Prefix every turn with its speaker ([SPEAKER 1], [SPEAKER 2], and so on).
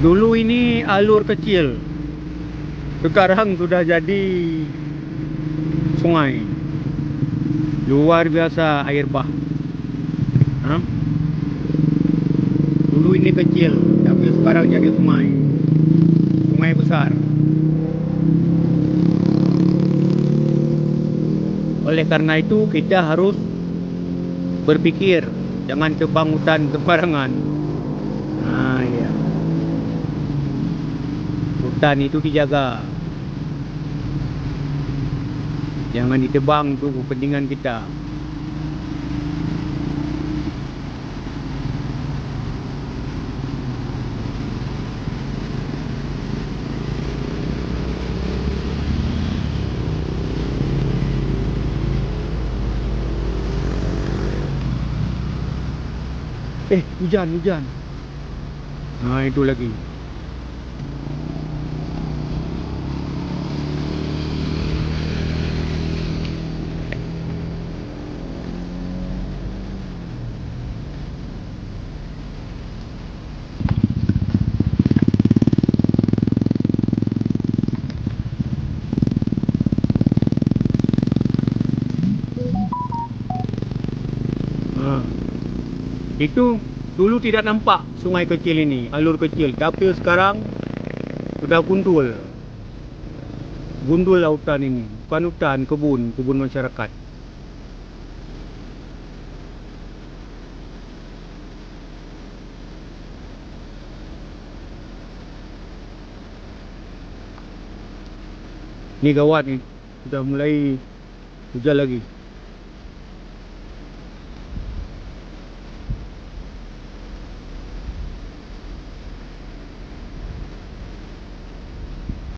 [SPEAKER 1] Dulu ini alur kecil, sekarang sudah jadi sungai. Luar biasa air bah. Ha? Dulu ini kecil, tapi sekarang jadi sungai. Sungai besar. Oleh karena itu kita harus berpikir, jangan tebang hutan sembarangan. Nah, ya. Hutan itu dijaga. Jangan ditebang untuk kepentingan kita. Hujan. Nah, itu lagi. Itu dulu tidak nampak sungai kecil ini, alur kecil, tapi sekarang sudah gundul lautan ini. Bukan hutan, kebun masyarakat. Ini gawat nih, sudah mulai hujan lagi.